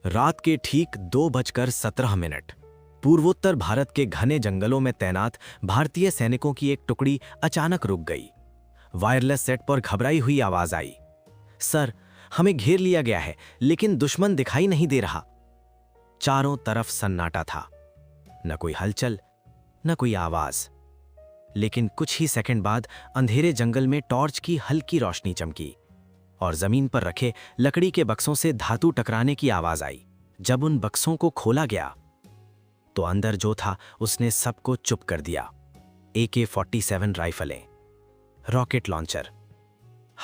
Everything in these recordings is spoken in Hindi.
रात के ठीक 2:17 पूर्वोत्तर भारत के घने जंगलों में तैनात भारतीय सैनिकों की एक टुकड़ी अचानक रुक गई। वायरलेस सेट पर घबराई हुई आवाज आई, सर, हमें घेर लिया गया है, लेकिन दुश्मन दिखाई नहीं दे रहा। चारों तरफ सन्नाटा था, न कोई हलचल, न कोई आवाज। लेकिन कुछ ही सेकंड बाद अंधेरे जंगल में टॉर्च की हल्की रोशनी चमकी और जमीन पर रखे लकड़ी के बक्सों से धातु टकराने की आवाज आई। जब उन बक्सों को खोला गया तो अंदर जो था उसने सबको चुप कर दिया। AK-47 राइफलें, रॉकेट लॉन्चर,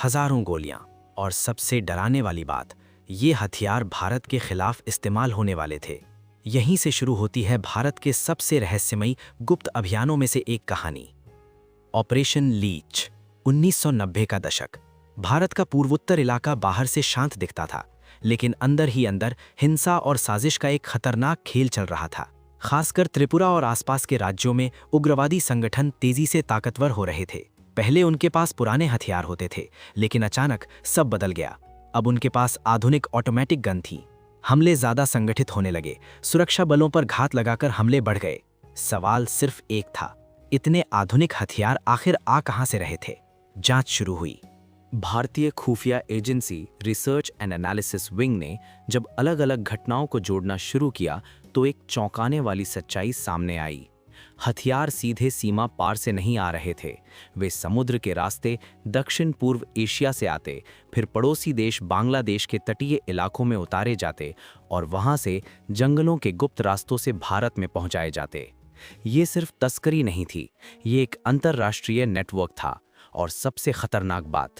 हजारों गोलियां और सबसे डराने वाली बात, ये हथियार भारत के खिलाफ इस्तेमाल होने वाले थे। यहीं से शुरू होती है भारत के सबसे रहस्यमयी गुप्त अभियानों में से एक कहानी, ऑपरेशन लीच। 1990 का दशक। भारत का पूर्वोत्तर इलाका बाहर से शांत दिखता था, लेकिन अंदर ही अंदर हिंसा और साजिश का एक खतरनाक खेल चल रहा था। खासकर त्रिपुरा और आसपास के राज्यों में उग्रवादी संगठन तेजी से ताकतवर हो रहे थे। पहले उनके पास पुराने हथियार होते थे, लेकिन अचानक सब बदल गया। अब उनके पास आधुनिक ऑटोमेटिक गन थी। हमले ज्यादा संगठित होने लगे, सुरक्षा बलों पर घात लगाकर हमले बढ़ गए। सवाल सिर्फ एक था, इतने आधुनिक हथियार आखिर आ कहां से रहे थे? जांच शुरू हुई। भारतीय खुफिया agency research and analysis wing ने जब अलग अलग घटनाओं को जोड़ना शुरू किया तो एक चौंकाने वाली सच्चाई सामने आई। हथियार सीधे सीमा पार से नहीं आ रहे थे, वे समुद्र के रास्ते दक्षिण पूर्व एशिया से आते, फिर पड़ोसी देश बांग्लादेश के तटीय इलाकों में उतारे जाते और वहां से जंगलों के गुप्त रास्तों से भारत में पहुंचाए जाते। ये सिर्फ तस्करी नहीं थी, ये एक अंतर्राष्ट्रीय नेटवर्क था। और सबसे खतरनाक बात,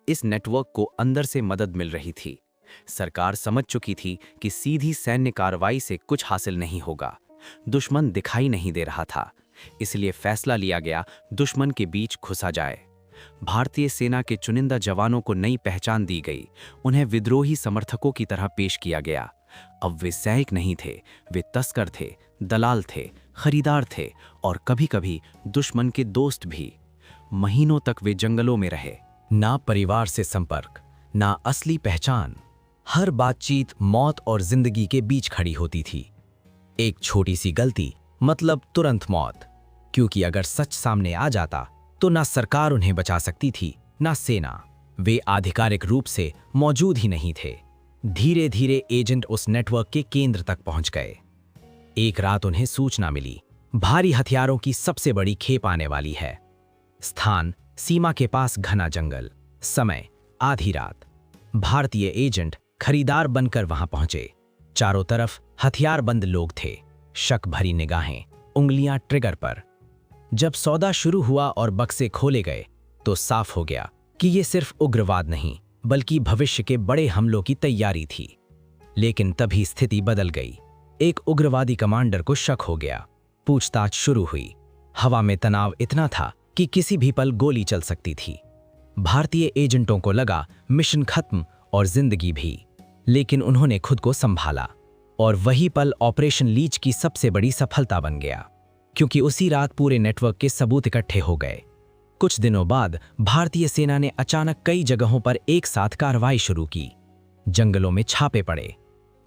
इस नेटवर्क को अंदर से मदद मिल रही थी। सरकार समझ चुकी थी कि सीधी सैन्य कार्रवाई से कुछ हासिल नहीं होगा। दुश्मन दिखाई नहीं दे रहा था, इसलिए फैसला लिया गया दुश्मन के बीच घुसा जाए। भारतीय सेना के चुनिंदा जवानों को नई पहचान दी गई, उन्हें विद्रोही समर्थकों की तरह पेश किया गया। अब वे सैनिक नहीं थे, वे तस्कर थे, दलाल थे, खरीदार थे और कभी-कभी दुश्मन के दोस्त भी। महीनों तक वे जंगलों में रहे, ना परिवार से संपर्क, ना असली पहचान। हर बातचीत मौत और जिंदगी के बीच खड़ी होती थी। एक छोटी सी गलती मतलब तुरंत मौत, क्योंकि अगर सच सामने आ जाता तो ना सरकार उन्हें बचा सकती थी, ना सेना। वे आधिकारिक रूप से मौजूद ही नहीं थे। धीरे धीरे एजेंट उस नेटवर्क के केंद्र तक पहुंच गए। एक रात उन्हें सूचना मिली, भारी हथियारों की सबसे बड़ी खेप आने वाली है। स्थान सीमा के पास घना जंगल, समय आधी रात। भारतीय एजेंट खरीदार बनकर वहां पहुंचे। चारों तरफ हथियारबंद लोग थे, शक भरी निगाहें, उंगलियां ट्रिगर पर। जब सौदा शुरू हुआ और बक्से खोले गए तो साफ हो गया कि ये सिर्फ उग्रवाद नहीं, बल्कि भविष्य के बड़े हमलों की तैयारी थी। लेकिन तभी स्थिति बदल गई। एक उग्रवादी कमांडर को शक हो गया। पूछताछ शुरू हुई। हवा में तनाव इतना था कि किसी भी पल गोली चल सकती थी। भारतीय एजेंटों को लगा मिशन खत्म और जिंदगी भी, लेकिन उन्होंने खुद को संभाला और वही पल ऑपरेशन लीच की सबसे बड़ी सफलता बन गया, क्योंकि उसी रात पूरे नेटवर्क के सबूत इकट्ठे हो गए। कुछ दिनों बाद भारतीय सेना ने अचानक कई जगहों पर एक साथ कार्रवाई शुरू की। जंगलों में छापे पड़े।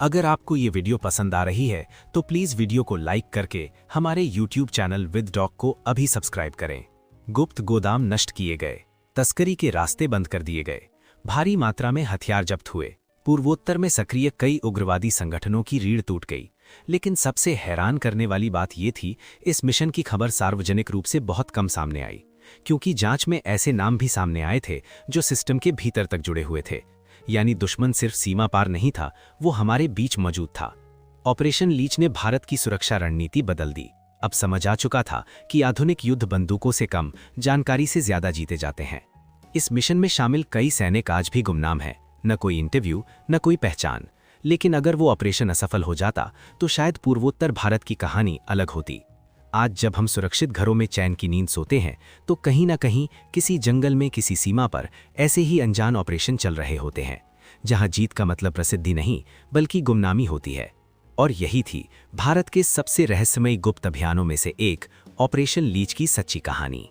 अगर आपको ये वीडियो पसंद आ रही है तो प्लीज वीडियो को लाइक करके हमारे YouTube चैनल विद डॉग को अभी सब्सक्राइब करें। गुप्त गोदाम नष्ट किए गए, तस्करी के रास्ते बंद कर दिए गए, भारी मात्रा में हथियार जब्त हुए, पूर्वोत्तर में सक्रिय कई उग्रवादी संगठनों की रीढ़ टूट गई। लेकिन सबसे हैरान करने वाली बात यह थी, इस मिशन की खबर सार्वजनिक रूप से बहुत कम सामने आई, क्योंकि जांच में ऐसे नाम भी सामने आए थे जो सिस्टम के भीतर तक जुड़े हुए थे। यानी दुश्मन सिर्फ सीमा पार नहीं था, वो हमारे बीच मौजूद था। ऑपरेशन लीच ने भारत की सुरक्षा रणनीति बदल दी। अब समझ आ चुका था कि आधुनिक युद्ध बंदूकों से कम, जानकारी से ज्यादा जीते जाते हैं। इस मिशन में शामिल कई सैनिक आज भी गुमनाम हैं, न कोई इंटरव्यू, न कोई पहचान। लेकिन अगर वो ऑपरेशन असफल हो जाता तो शायद पूर्वोत्तर भारत की कहानी अलग होती। आज जब हम सुरक्षित घरों में चैन की नींद सोते हैं तो कहीं ना कहीं किसी जंगल में किसी सीमा पर ऐसे ही अनजान ऑपरेशन चल रहे होते हैं, जहां जीत का मतलब प्रसिद्धि नहीं बल्कि गुमनामी होती है। और यही थी भारत के सबसे रहस्यमयी गुप्त अभियानों में से एक, ऑपरेशन लीच की सच्ची कहानी।